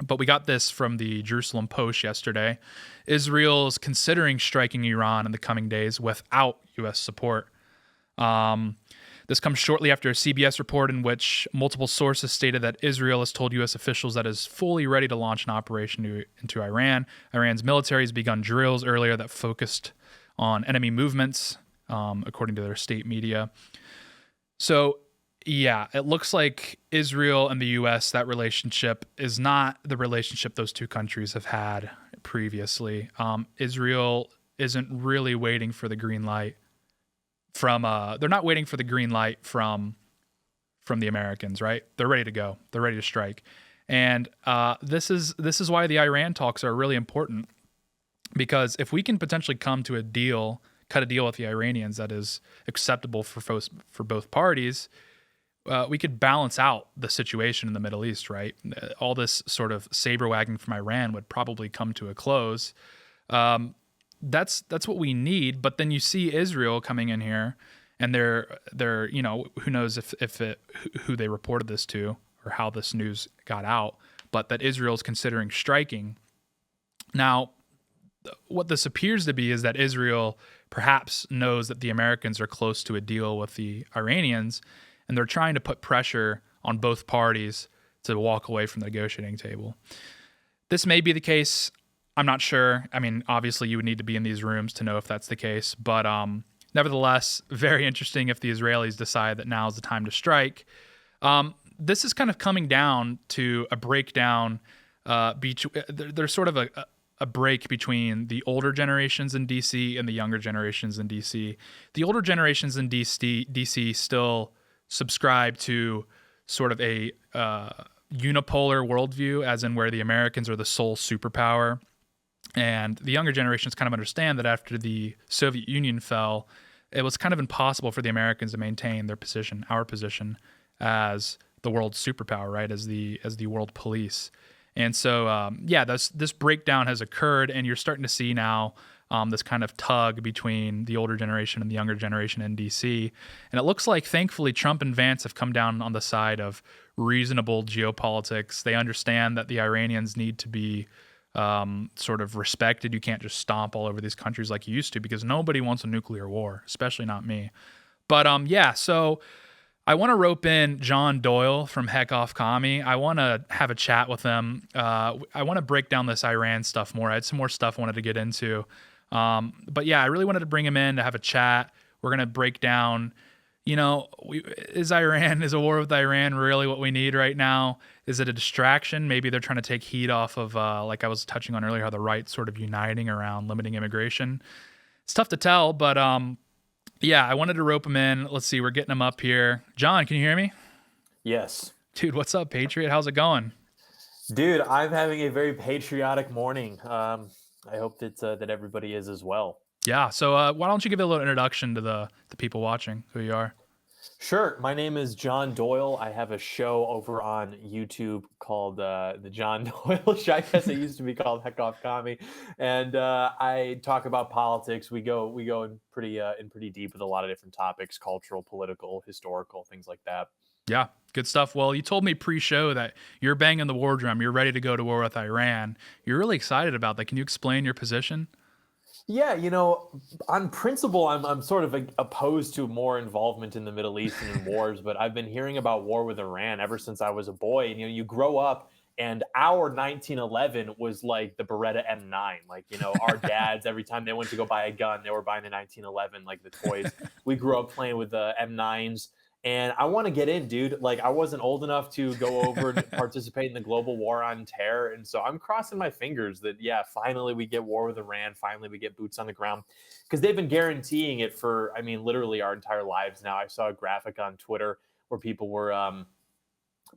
But we got this from the Jerusalem Post yesterday. Israel is considering striking Iran in the coming days without U.S. support. This comes shortly after a CBS report in which multiple sources stated that Israel has told U.S. officials that it is fully ready to launch an operation into Iran. Iran's military has begun drills earlier that focused on enemy movements, according to their state media. So, yeah, it looks like Israel and the U.S., that relationship is not the relationship those two countries have had previously. Israel isn't really waiting for the green light from they're not waiting for the green light from the Americans, right? They're ready to go. They're ready to strike. And this is why the Iran talks are really important, because if we can potentially come to cut a deal with the Iranians that is acceptable for both parties, we could balance out the situation in the Middle East, right? All this sort of saber wagging from Iran would probably come to a close. That's what we need. But then you see Israel coming in here, and they're who knows who they reported this to or how this news got out, but that Israel is considering striking. Now, what this appears to be is that Israel perhaps knows that the Americans are close to a deal with the Iranians, and they're trying to put pressure on both parties to walk away from the negotiating table. This may be the case. I'm not sure. I mean, obviously you would need to be in these rooms to know if that's the case, but nevertheless, very interesting if the Israelis decide that now is the time to strike. This is kind of coming down to a breakdown. There's sort of a break between the older generations in DC and the younger generations in DC. The older generations in DC still subscribe to sort of a unipolar worldview, as in where the Americans are the sole superpower. And the younger generations kind of understand that after the Soviet Union fell, it was kind of impossible for the Americans to maintain their position, our position, as the world's superpower, right? As the world police. And so, this breakdown has occurred, and you're starting to see now this kind of tug between the older generation and the younger generation in D.C. And it looks like, thankfully, Trump and Vance have come down on the side of reasonable geopolitics. They understand that the Iranians need to be sort of respected. You can't just stomp all over these countries like you used to, because nobody wants a nuclear war, especially not me. But so I want to rope in John Doyle from Heck Off Commie. I want to have a chat with him. I want to break down this Iran stuff more. I had some more stuff I wanted to get into. But yeah, I really wanted to bring him in to have a chat. We're going to break down, is a war with Iran really what we need right now? Is it a distraction? Maybe they're trying to take heat off of, like I was touching on earlier, how the right's sort of uniting around limiting immigration. It's tough to tell, but I wanted to rope him in. Let's see, we're getting him up here. John, can you hear me? Yes. Dude, what's up, Patriot? How's it going? Dude, I'm having a very patriotic morning. I hope that everybody is as well. Yeah, so why don't you give a little introduction to the people watching, who you are? Sure. My name is John Doyle. I have a show over on YouTube called the John Doyle Show. I guess it used to be called Heck Off Commie, and I talk about politics. We go in pretty deep with a lot of different topics: cultural, political, historical, things like that. Yeah, good stuff. Well, you told me pre-show that you're banging the war drum. You're ready to go to war with Iran. You're really excited about that. Can you explain your position? Yeah, on principle, I'm sort of opposed to more involvement in the Middle East and in wars, but I've been hearing about war with Iran ever since I was a boy. And, you grow up, and our 1911 was like the Beretta M9. Like, our dads, every time they went to go buy a gun, they were buying the 1911, like the toys. We grew up playing with the M9s. And I want to get in, dude. Like, I wasn't old enough to go over and participate in the global war on terror. And so I'm crossing my fingers that, finally we get war with Iran. Finally, we get boots on the ground, because they've been guaranteeing it for, literally our entire lives now. I saw a graphic on Twitter where people were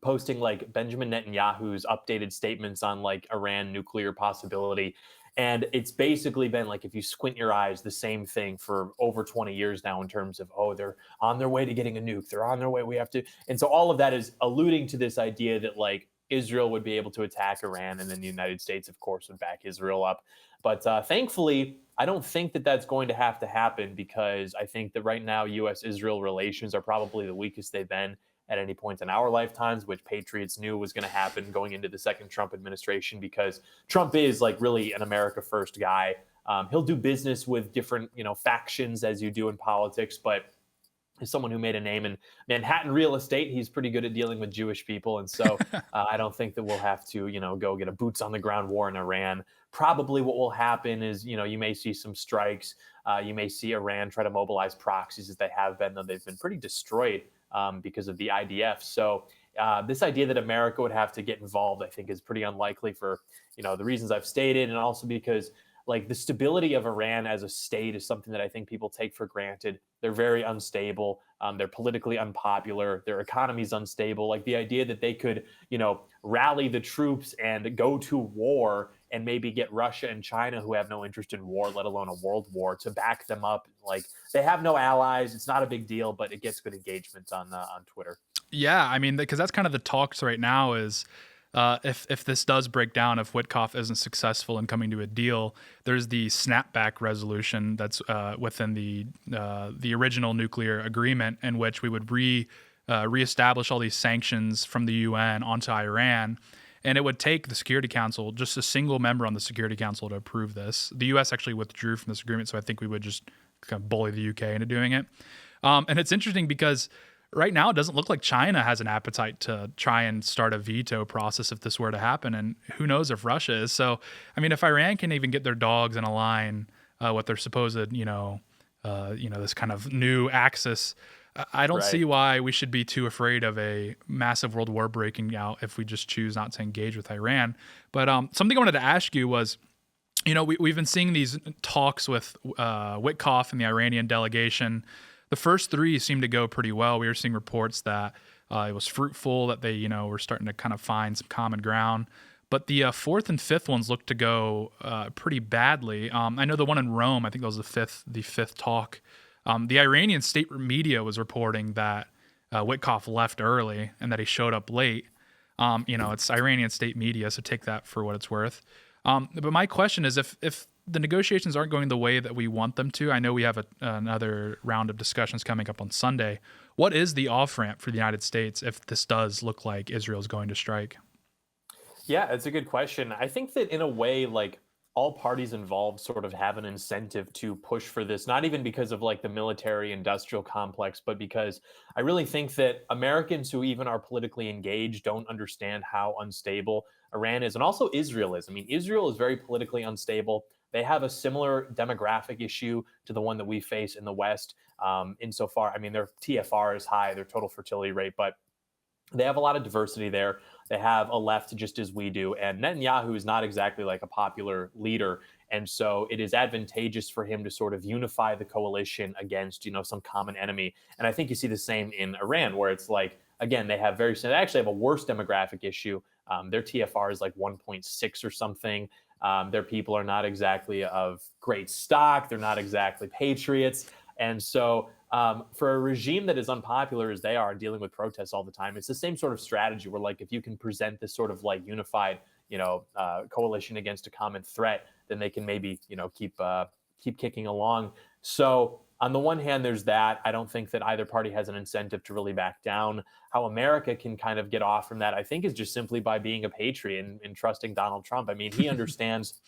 posting like Benjamin Netanyahu's updated statements on like Iran nuclear possibility. And it's basically been like, if you squint your eyes, the same thing for over 20 years now in terms of, they're on their way to getting a nuke. They're on their way. We have to. And so all of that is alluding to this idea that like Israel would be able to attack Iran, and then the United States, of course, would back Israel up. But thankfully, I don't think that that's going to have to happen, because I think that right now, U.S.-Israel relations are probably the weakest they've been. at any point in our lifetimes, which patriots knew was going to happen going into the second Trump administration, because Trump is like really an America first guy. He'll do business with different, factions as you do in politics, but as someone who made a name in Manhattan real estate, he's pretty good at dealing with Jewish people. And so I don't think that we'll have to, go get a boots on the ground war in Iran. Probably what will happen is, you may see some strikes. You may see Iran try to mobilize proxies, as they have been, though they've been pretty destroyed because of the IDF. So this idea that America would have to get involved, I think, is pretty unlikely for, the reasons I've stated, and also because like the stability of Iran as a state is something that I think people take for granted. They're very unstable. They're politically unpopular. Their economy is unstable. Like the idea that they could, rally the troops and go to war and maybe get Russia and China, who have no interest in war, let alone a world war, to back them up. Like they have no allies. It's not a big deal, but it gets good engagement on Twitter. Yeah, I mean, because that's kind of the talks right now is if this does break down, if Witkoff isn't successful in coming to a deal, there's the snapback resolution that's within the original nuclear agreement, in which we would reestablish all these sanctions from the UN onto Iran. And it would take the Security Council, just a single member on the Security Council, to approve this. The U.S. actually withdrew from this agreement, so I think we would just kind of bully the U.K. into doing it. And it's interesting because right now it doesn't look like China has an appetite to try and start a veto process if this were to happen, and who knows if Russia is. So, I mean, if Iran can even get their dogs in a line with their supposed, this kind of new axis, I don't see why we should be too afraid of a massive world war breaking out if we just choose not to engage with Iran. But something I wanted to ask you was, we've been seeing these talks with Witkoff and the Iranian delegation. The first three seemed to go pretty well. We were seeing reports that it was fruitful, that they, were starting to kind of find some common ground. But the fourth and fifth ones looked to go pretty badly. I know the one in Rome, I think that was the fifth talk. The Iranian state media was reporting that Witkoff left early and that he showed up late. It's Iranian state media, so take that for what it's worth. But my question is, if the negotiations aren't going the way that we want them to, I know we have another round of discussions coming up on Sunday. What is the off-ramp for the United States if this does look like Israel's going to strike? Yeah, it's a good question. I think that in a way, like, all parties involved sort of have an incentive to push for this, not even because of like the military industrial complex, but because I really think that Americans who even are politically engaged don't understand how unstable Iran is, and also Israel is. I mean, Israel is very politically unstable. They have a similar demographic issue to the one that we face in the West. Insofar, I mean, their TFR is high, their total fertility rate, but they have a lot of diversity there. They have a left just as we do. And Netanyahu is not exactly like a popular leader. And so it is advantageous for him to sort of unify the coalition against, some common enemy. And I think you see the same in Iran, where it's like, again, they actually have a worse demographic issue. Their TFR is like 1.6 or something. Their people are not exactly of great stock. They're not exactly patriots. And so for a regime that is unpopular as they are, dealing with protests all the time, it's the same sort of strategy where, like, if you can present this sort of like unified, coalition against a common threat, then they can maybe, keep kicking along. So on the one hand, there's that. I don't think that either party has an incentive to really back down. How America can kind of get off from that, I think, is just simply by being a patriot and trusting Donald Trump. I mean, he understands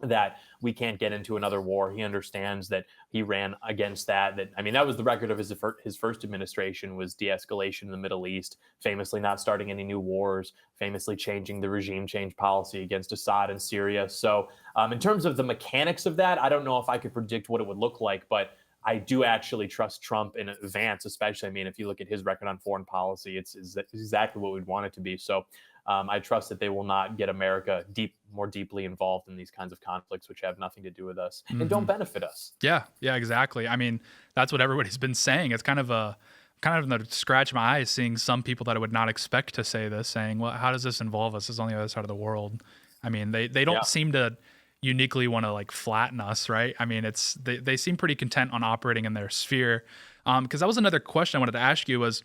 that we can't get into another war. He understands that he ran against that. That was the record of his first administration, was de-escalation in the Middle East, famously not starting any new wars, famously changing the regime change policy against Assad in Syria. So in terms of the mechanics of that, I don't know if I could predict what it would look like, but I do actually trust Trump in advance, especially, if you look at his record on foreign policy, it's exactly what we'd want it to be. So I trust that they will not get America more deeply involved in these kinds of conflicts, which have nothing to do with us and don't benefit us. Yeah, exactly. I mean, that's what everybody's been saying. It's kind of to scratch my eyes seeing some people that I would not expect to say this, saying, well, how does this involve us? It's on the other side of the world. I mean, they don't seem to uniquely want to like flatten us, right? I mean, they seem pretty content on operating in their sphere. Because that was another question I wanted to ask you was,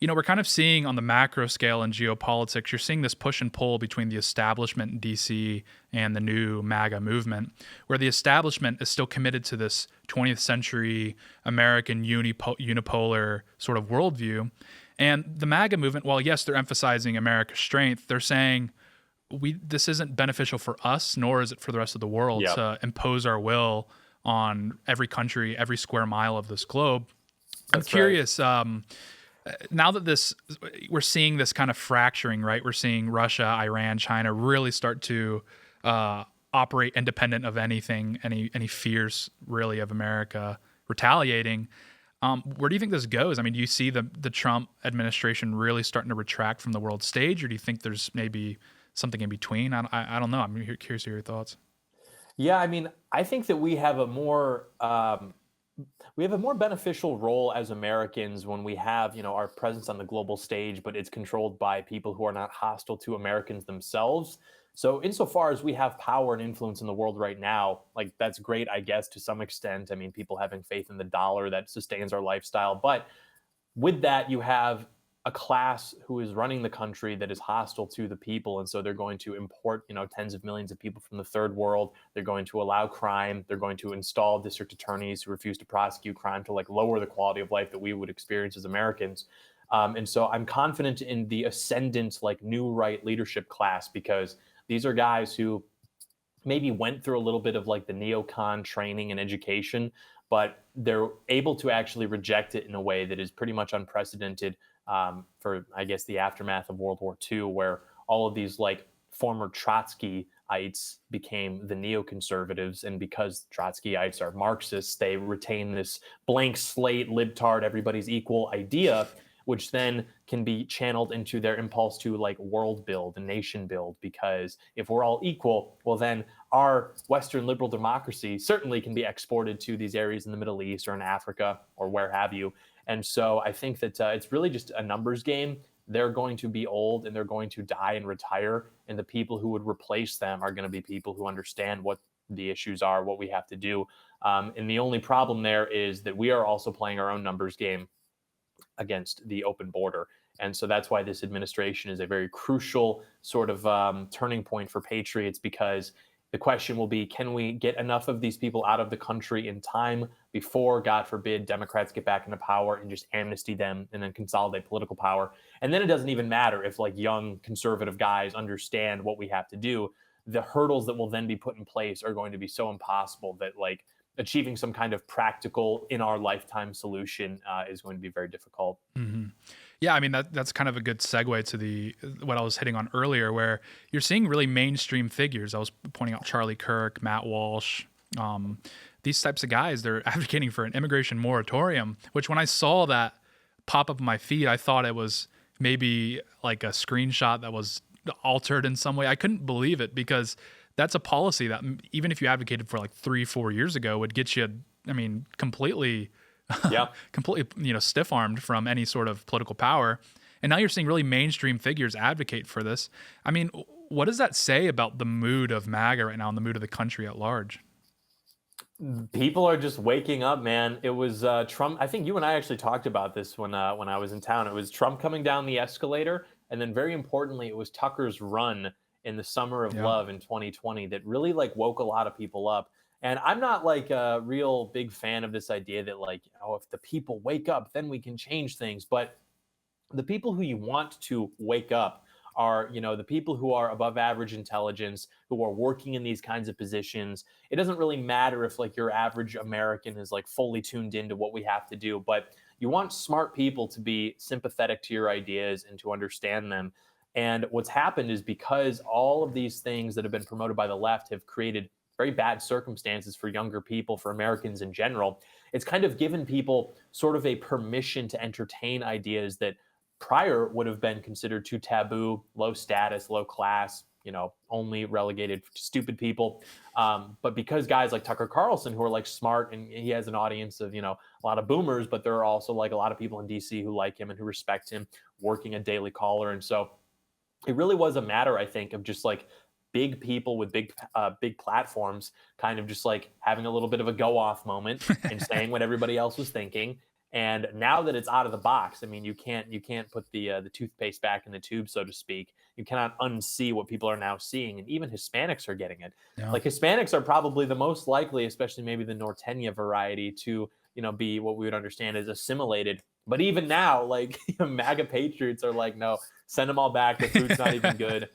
we're kind of seeing on the macro scale in geopolitics, you're seeing this push and pull between the establishment in DC and the new MAGA movement, where the establishment is still committed to this 20th century American unipolar sort of worldview. And the MAGA movement, while yes, they're emphasizing America's strength, they're saying this isn't beneficial for us, nor is it for the rest of the world Yep. to impose our will on every country, every square mile of this globe. I'm That's right. curious, now that we're seeing this kind of fracturing, right? We're seeing Russia, Iran, China really start to operate independent of anything, any fears really of America retaliating. Where do you think this goes? I mean, do you see the Trump administration really starting to retract from the world stage, or do you think there's maybe something in between? I don't know. I'm curious to hear your thoughts. Yeah, I mean, I think that we have a more beneficial role as Americans when we have, our presence on the global stage, but it's controlled by people who are not hostile to Americans themselves. So insofar as we have power and influence in the world right now, like that's great, I guess, to some extent. I mean, people having faith in the dollar that sustains our lifestyle. But with that, you have a class who is running the country that is hostile to the people, and so they're going to import, tens of millions of people from the third world. They're going to allow crime. They're going to install district attorneys who refuse to prosecute crime to like lower the quality of life that we would experience as Americans. And so I'm confident in the ascendant, like new right leadership class, because these are guys who maybe went through a little bit of like the neocon training and education, but they're able to actually reject it in a way that is pretty much unprecedented for, I guess, the aftermath of World War II, where all of these like former Trotskyites became the neoconservatives. And because Trotskyites are Marxists, they retain this blank slate, libtard, everybody's equal idea, which then can be channeled into their impulse to like world build and nation build. Because if we're all equal, well, then our Western liberal democracy certainly can be exported to these areas in the Middle East or in Africa or where have you. And so I think that it's really just a numbers game. They're going to be old and they're going to die and retire. And the people who would replace them are going to be people who understand what the issues are, what we have to do. And the only problem there is that we are also playing our own numbers game against the open border. And so that's why this administration is a very crucial sort of turning point for patriots, because the question will be, can we get enough of these people out of the country in time before, God forbid, Democrats get back into power and just amnesty them and then consolidate political power? And then it doesn't even matter if like young conservative guys understand what we have to do. The hurdles that will then be put in place are going to be so impossible that like achieving some kind of practical in our lifetime solution is going to be very difficult. Mm-hmm. Yeah, I mean that's kind of a good segue to what I was hitting on earlier, where you're seeing really mainstream figures. I was pointing out Charlie Kirk, Matt Walsh, these types of guys. They're advocating for an immigration moratorium. Which when I saw that pop up in my feed, I thought it was maybe like a screenshot that was altered in some way. I couldn't believe it, because that's a policy that even if you advocated for like 3-4 years ago would get you, I mean, completely stiff-armed from any sort of political power. And now you're seeing really mainstream figures advocate for this. I mean, what does that say about the mood of MAGA right now and the mood of the country at large? People are just waking up, man. It was Trump. I think you and I actually talked about this when I was in town. It was Trump coming down the escalator, and then very importantly, it was Tucker's run in the summer of love in 2020 that really like woke a lot of people up. And I'm not like a real big fan of this idea that like, if the people wake up, then we can change things. But the people who you want to wake up are, the people who are above average intelligence, who are working in these kinds of positions. It doesn't really matter if like your average American is like fully tuned into what we have to do, but you want smart people to be sympathetic to your ideas and to understand them. And what's happened is because all of these things that have been promoted by the left have created very bad circumstances for younger people, for Americans in general, it's kind of given people sort of a permission to entertain ideas that prior would have been considered too taboo, low status, low class, only relegated to stupid people. But because guys like Tucker Carlson, who are like smart, and he has an audience of, a lot of boomers, but there are also like a lot of people in DC who like him and who respect him, working a Daily Caller. And so it really was a matter, I think, of just like big people with big platforms kind of just like having a little bit of a go off moment and saying what everybody else was thinking. And now that it's out of the box, I mean, you can't put the toothpaste back in the tube, so to speak. You cannot unsee what people are now seeing, and even Hispanics are getting it. Yeah. Like Hispanics are probably the most likely, especially maybe the Norteña variety, to be what we would understand as assimilated But even now, like MAGA patriots are like, no, send them all back. The food's not even good.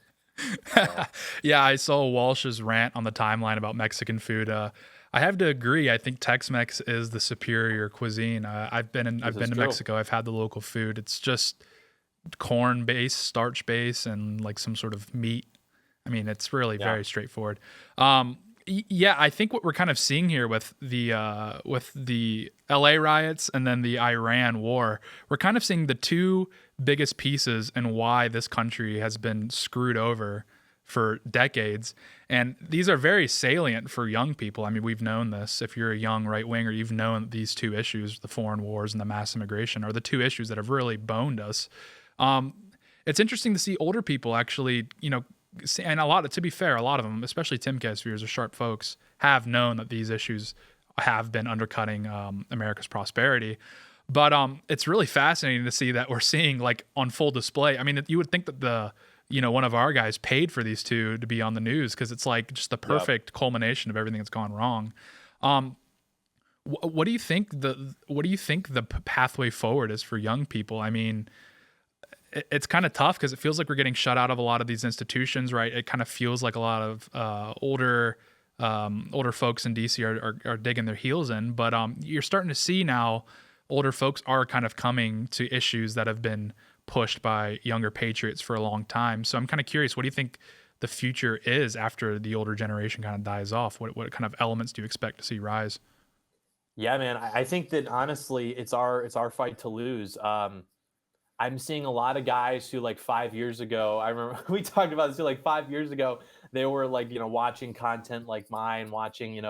So Yeah, I saw Walsh's rant on the timeline about Mexican food. I have to agree. I think Tex-Mex is the superior cuisine. I've been this is to true. Mexico. I've had the local food. It's just corn base, starch base, and like some sort of meat. I mean, it's really Yeah. very straightforward. Yeah, I think what we're kind of seeing here with the LA riots and then the Iran war, we're kind of seeing the two biggest pieces in why this country has been screwed over for decades. And these are very salient for young people. I mean, we've known this. If you're a young right winger, you've known these two issues, the foreign wars and the mass immigration, are the two issues that have really boned us. It's interesting to see older people actually, and to be fair, a lot of them, especially Timcast viewers, are sharp folks, have known that these issues have been undercutting America's prosperity. But it's really fascinating to see that we're seeing like on full display. I mean, you would think that one of our guys paid for these two to be on the news because it's like just the perfect culmination of everything that's gone wrong. What do you think the pathway forward is for young people? I mean, it's kind of tough because it feels like we're getting shut out of a lot of these institutions, right? It kind of feels like a lot of older folks in DC are digging their heels in, but you're starting to see now older folks are kind of coming to issues that have been pushed by younger patriots for a long time. So I'm kind of curious, what do you think the future is after the older generation kind of dies off? What kind of elements do you expect to see rise? Yeah, man. I think that honestly, it's our fight to lose. I'm seeing a lot of guys who like 5 years ago, I remember we talked about this too, like 5 years ago, they were like, watching content like mine, watching,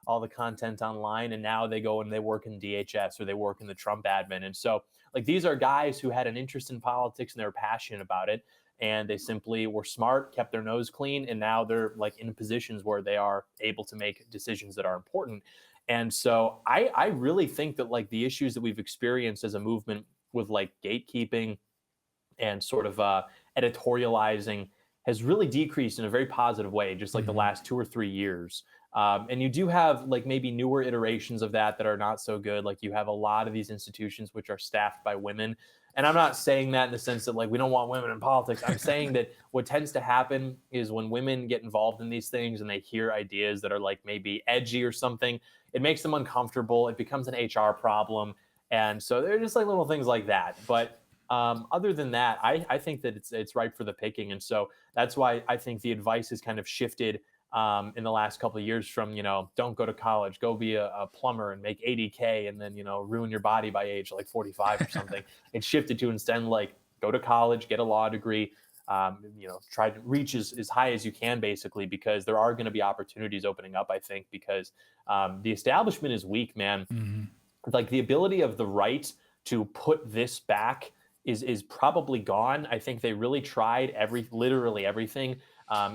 all the content online. And now they go and they work in DHS or they work in the Trump admin. And so like, these are guys who had an interest in politics and they were passionate about it. And they simply were smart, kept their nose clean. And now they're like in positions where they are able to make decisions that are important. And so I really think that like the issues that we've experienced as a movement with like gatekeeping and sort of editorializing has really decreased in a very positive way, just like the last 2 or 3 years. And you do have like maybe newer iterations of that are not so good. Like you have a lot of these institutions which are staffed by women. And I'm not saying that in the sense that like we don't want women in politics. I'm saying that what tends to happen is when women get involved in these things and they hear ideas that are like maybe edgy or something, it makes them uncomfortable. It becomes an HR problem. And so they're just like little things like that. But other than that, I think that it's ripe for the picking. And so that's why I think the advice has kind of shifted in the last couple of years from, don't go to college, go be a plumber and make 80K and then, ruin your body by age like 45 or something. It shifted to instead like go to college, get a law degree, try to reach as high as you can basically, because there are going to be opportunities opening up, I think, because the establishment is weak, man. Mm-hmm. Like the ability of the right to put this back is probably gone. I think they really tried literally everything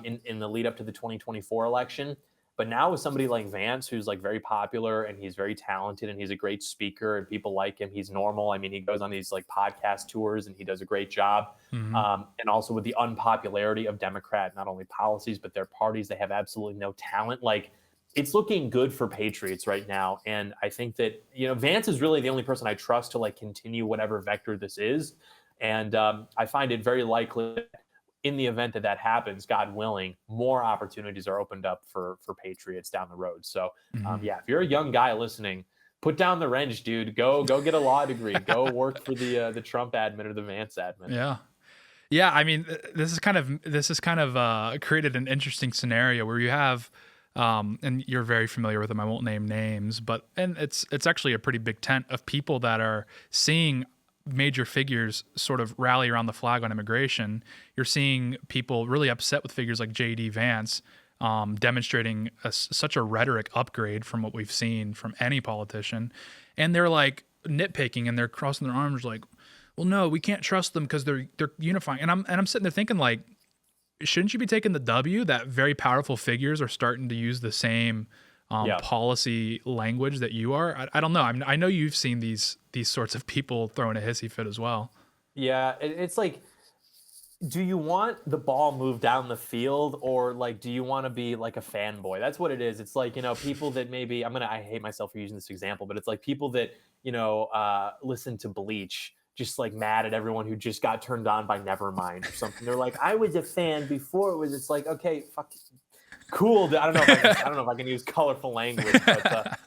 in the lead up to the 2024 election. But now with somebody like Vance, who's like very popular and he's very talented and he's a great speaker and people like him, he's normal. I mean, he goes on these like podcast tours and he does a great job. Mm-hmm. And also with the unpopularity of Democrat, not only policies, but their parties, they have absolutely no talent. Like it's looking good for Patriots right now. And I think that, Vance is really the only person I trust to like continue whatever vector this is. And I find it very likely in the event that happens, God willing, more opportunities are opened up for Patriots down the road. So yeah, if you're a young guy listening, put down the wrench, dude. Go get a law degree. Go work for the Trump admin or the Vance admin. Yeah. Yeah, I mean, this is kind of created an interesting scenario where you have, and you're very familiar with them. I won't name names, and it's actually a pretty big tent of people that are seeing major figures sort of rally around the flag on immigration. You're seeing people really upset with figures like J.D. Vance, demonstrating such a rhetoric upgrade from what we've seen from any politician, and they're like nitpicking and they're crossing their arms like, well, no, we can't trust them because they're unifying. And I'm sitting there thinking like, shouldn't you be taking the W that very powerful figures are starting to use the same policy language that you are? I don't know. I know you've seen these sorts of people throwing a hissy fit as well. Yeah, it's like do you want the ball moved down the field, or like do you want to be like a fanboy? That's what it is. It's like, people that maybe I hate myself for using this example, but it's like people that, listen to Bleach, just like mad at everyone who just got turned on by Nevermind or something. They're like, I was a fan before it was. It's like, okay, fuck, cool. I don't know if I can use colorful language, but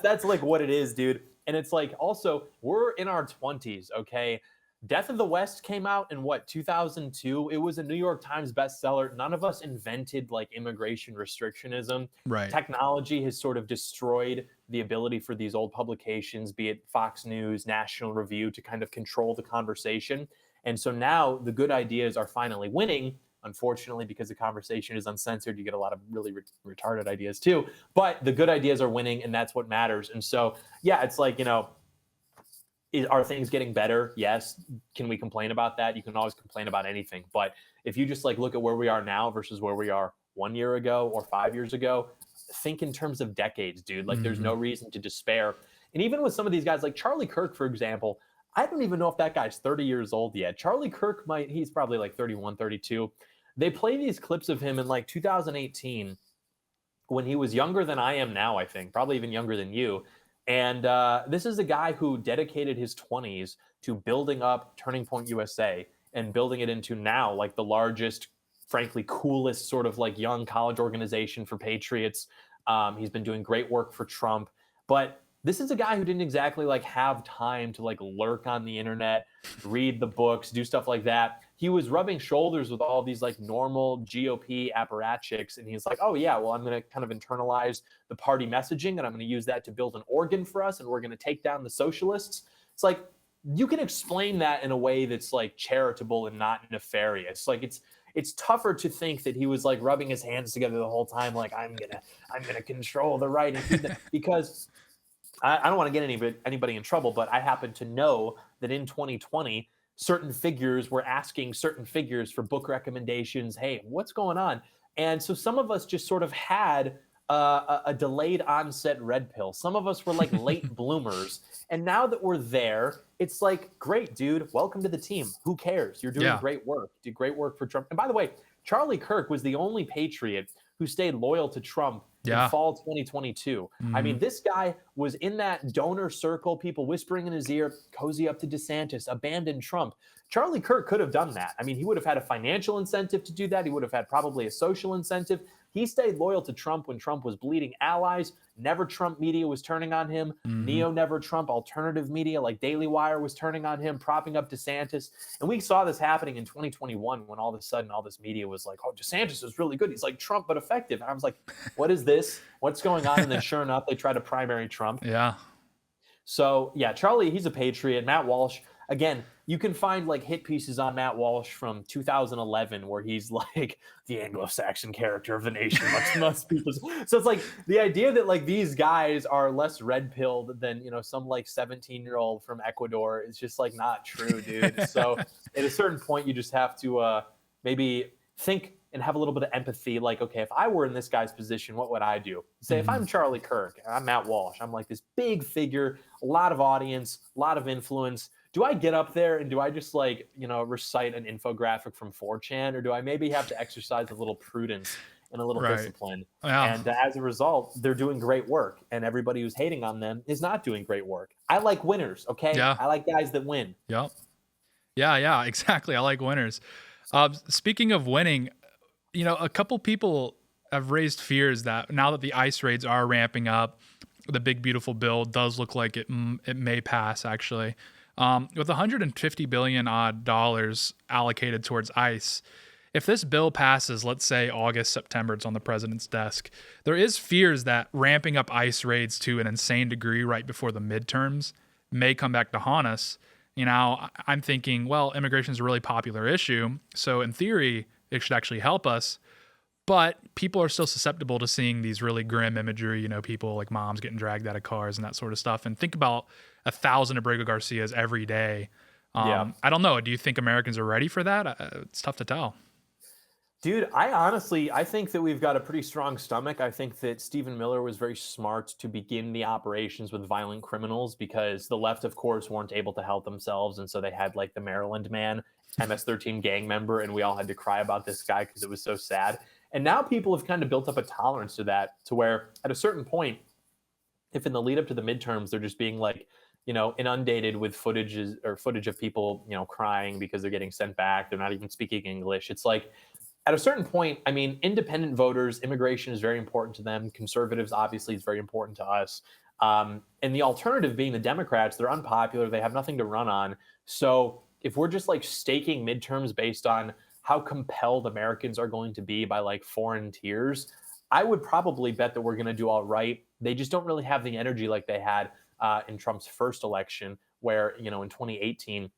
that's like what it is, dude. And it's like, also, we're in our 20s, okay? Death of the West came out in 2002. It was a New York Times bestseller. None of us invented like immigration restrictionism. Right. Technology has sort of destroyed the ability for these old publications, be it Fox News, National Review, to kind of control the conversation. And so now the good ideas are finally winning. Unfortunately, because the conversation is uncensored, you get a lot of really retarded ideas too. But the good ideas are winning, and that's what matters. And so, yeah, it's like, are things getting better? Yes. Can we complain about that? You can always complain about anything. But if you just like look at where we are now versus where we are 1 year ago or 5 years ago, think in terms of decades, dude. Like there's no reason to despair. And even with some of these guys, like Charlie Kirk, for example, I don't even know if that guy's 30 years old yet. Charlie Kirk he's probably like 31, 32. They play these clips of him in like 2018 when he was younger than I am now, I think, probably even younger than you. And this is a guy who dedicated his 20s to building up Turning Point USA and building it into now like the largest, frankly, coolest sort of like young college organization for patriots. He's been doing great work for Trump. But this is a guy who didn't exactly like have time to like lurk on the internet, read the books, do stuff like that. He was rubbing shoulders with all these like normal GOP apparatchiks. And he's like, oh yeah, well, I'm going to kind of internalize the party messaging and I'm going to use that to build an organ for us. And we're going to take down the socialists. It's like, you can explain that in a way that's like charitable and not nefarious. Like it's tougher to think that he was like rubbing his hands together the whole time. Like I'm going to control the right. Because I don't want to get anybody in trouble, but I happen to know that in 2020, certain figures were asking certain figures for book recommendations. Hey, what's going on? And so some of us just sort of had a delayed onset red pill. Some of us were like late bloomers. And now that we're there, it's like, great, dude. Welcome to the team. Who cares? You're doing great work. You did great work for Trump. And by the way, Charlie Kirk was the only patriot who stayed loyal to Trump in fall 2022. I mean, this guy was in that donor circle, people whispering in his ear, cozy up to DeSantis, abandon Trump. Charlie Kirk could have done that. I mean, he would have had a financial incentive to do that. He would have had probably a social incentive. He stayed loyal to Trump when Trump was bleeding allies. Never Trump media was turning on him. Neo Never Trump alternative media like Daily Wire was turning on him, propping up DeSantis. And we saw this happening in 2021 when all of a sudden all this media was like, oh, DeSantis is really good. He's like Trump, but effective. And I was like, what is this? What's going on? And then sure enough, they tried to primary Trump. Yeah. So yeah, Charlie, he's a patriot. Matt Walsh, again, you can find like hit pieces on Matt Walsh from 2011 where he's like the Anglo-Saxon character of the nation. Most people. So it's like the idea that like these guys are less red-pilled than, some like 17-year-old from Ecuador is just like not true, dude. So at a certain point, you just have to maybe think and have a little bit of empathy. Like, okay, if I were in this guy's position, what would I do? Say, if I'm Charlie Kirk, and I'm Matt Walsh, I'm like this big figure, a lot of audience, a lot of influence. Do I get up there and do I just like, recite an infographic from 4chan, or do I maybe have to exercise a little prudence and a little discipline? Yeah. And as a result, they're doing great work, and everybody who's hating on them is not doing great work. I like winners, okay? Yeah. I like guys that win. Yep. Yeah, exactly. I like winners. Speaking of winning, a couple people have raised fears that now that the ICE raids are ramping up, the big beautiful bill does look like it may pass actually. With $150 billion odd dollars allocated towards ICE, if this bill passes, let's say August, September, it's on the president's desk, there is fears that ramping up ICE raids to an insane degree right before the midterms may come back to haunt us. I'm thinking, well, immigration is a really popular issue, so in theory, it should actually help us. But people are still susceptible to seeing these really grim imagery, people like moms getting dragged out of cars and that sort of stuff. And think about 1,000 Abrego Garcias every day. I don't know. Do you think Americans are ready for that? It's tough to tell. Dude, I think that we've got a pretty strong stomach. I think that Stephen Miller was very smart to begin the operations with violent criminals because the left, of course, weren't able to help themselves. And so they had like the Maryland man, MS-13 gang member, and we all had to cry about this guy because it was so sad. And now people have kind of built up a tolerance to that, to where at a certain point, if in the lead up to the midterms, they're just being like, inundated with footage of people, crying because they're getting sent back. They're not even speaking English. It's like, at a certain point, I mean, independent voters, immigration is very important to them. Conservatives, obviously, is very important to us. And the alternative being the Democrats, they're unpopular. They have nothing to run on. So if we're just like staking midterms based on how compelled Americans are going to be by like foreign tears, I would probably bet that we're going to do all right. They just don't really have the energy like they had in Trump's first election, where, in 2019,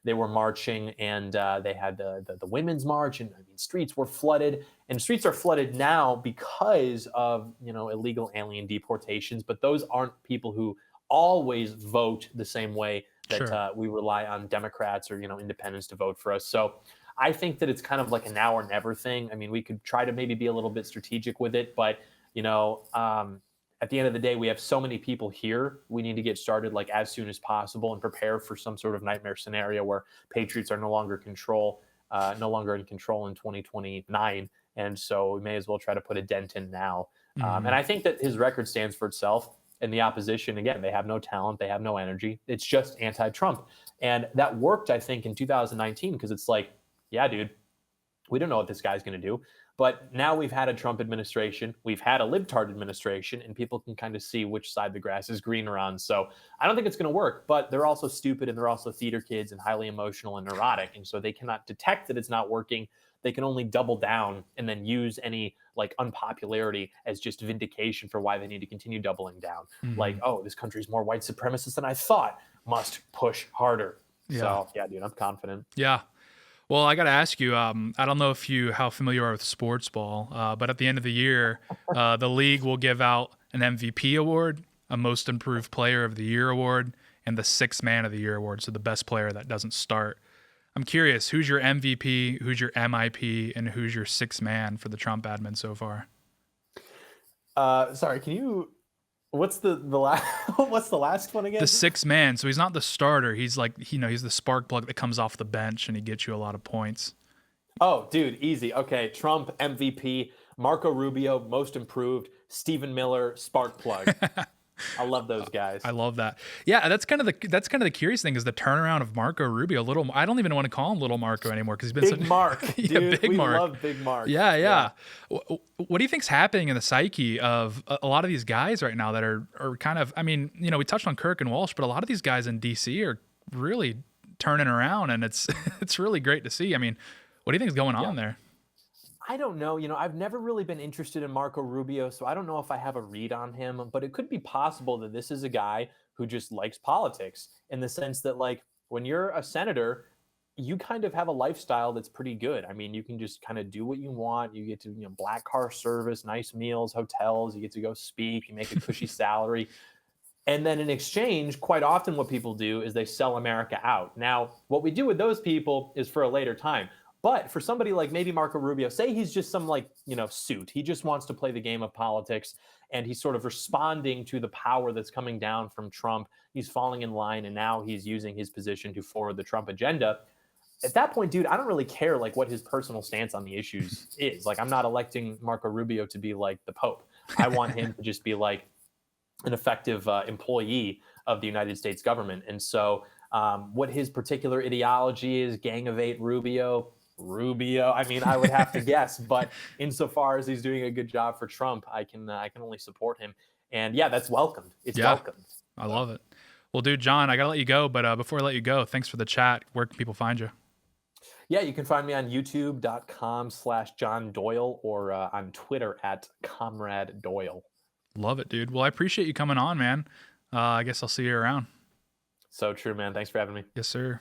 they were marching and they had the women's march, and I mean, streets were flooded, and streets are flooded now because of illegal alien deportations. But those aren't people who always vote the same way that Sure. we rely on Democrats or independents to vote for us. So I think that it's kind of like a now or never thing. I mean, we could try to maybe be a little bit strategic with it, but at the end of the day, we have so many people here. We need to get started like as soon as possible and prepare for some sort of nightmare scenario where patriots are no longer in control in 2029. And so we may as well try to put a dent in now. Mhm. And I think that his record stands for itself. And the opposition, again, they have no talent, they have no energy. It's just anti-Trump. And that worked, I think, in 2019, because it's like, yeah, dude, we don't know what this guy's going to do. But now we've had a Trump administration, we've had a libtard administration, and people can kind of see which side the grass is greener on. So I don't think it's going to work, but they're also stupid, and they're also theater kids and highly emotional and neurotic. And so they cannot detect that it's not working. They can only double down and then use any like unpopularity as just vindication for why they need to continue doubling down. Like, Mhm. oh, this country's more white supremacist than I thought. Must push harder. Yeah. So yeah, dude, I'm confident. Yeah. Well, I got to ask you. I don't know how familiar you are with sports ball, but at the end of the year, the league will give out an MVP award, a Most Improved Player of the Year award, and the Sixth Man of the Year award. So the best player that doesn't start. I'm curious, who's your MVP, who's your MIP, and who's your sixth man for the Trump admin so far? Sorry, can you? What's the last? What's the last one again? The sixth man. So he's not the starter. He's like, he's the spark plug that comes off the bench and he gets you a lot of points. Oh, dude, easy. Okay, Trump MVP, Marco Rubio Most Improved, Stephen Miller Spark Plug. I love those guys. I love that. Yeah, that's kind of the curious thing is the turnaround of Marco Rubio. I don't even want to call him Little Marco anymore because he's been Big Mark, yeah, dude. Big We Mark. love Big Mark. Yeah. What do you think's happening in the psyche of a lot of these guys right now that are kind of? I mean, we touched on Kirk and Walsh, but a lot of these guys in DC are really turning around, and it's it's really great to see. I mean, what do you think is going on there? I don't know. I've never really been interested in Marco Rubio, so I don't know if I have a read on him, but it could be possible that this is a guy who just likes politics in the sense that, like, when you're a senator, you kind of have a lifestyle that's pretty good. I mean, you can just kind of do what you want. You get to, black car service, nice meals, hotels, you get to go speak, you make a cushy salary. And then in exchange, quite often what people do is they sell America out. Now, what we do with those people is for a later time. But for somebody like maybe Marco Rubio, say he's just some suit. He just wants to play the game of politics and he's sort of responding to the power that's coming down from Trump. He's falling in line and now he's using his position to forward the Trump agenda. At that point, dude, I don't really care like what his personal stance on the issues is. Like, I'm not electing Marco Rubio to be like the Pope. I want him to just be like an effective employee of the United States government. And so what his particular ideology is, Gang of Eight Rubio, I mean, I would have to guess, but insofar as he's doing a good job for Trump, I can only support him. And yeah, that's welcomed. It's welcomed. I love it. Well, dude, John, I got to let you go, but before I let you go, thanks for the chat. Where can people find you? Yeah, you can find me on youtube.com/John Doyle or on Twitter @Comrade Doyle. Love it, dude. Well, I appreciate you coming on, man. I guess I'll see you around. So true, man. Thanks for having me. Yes, sir.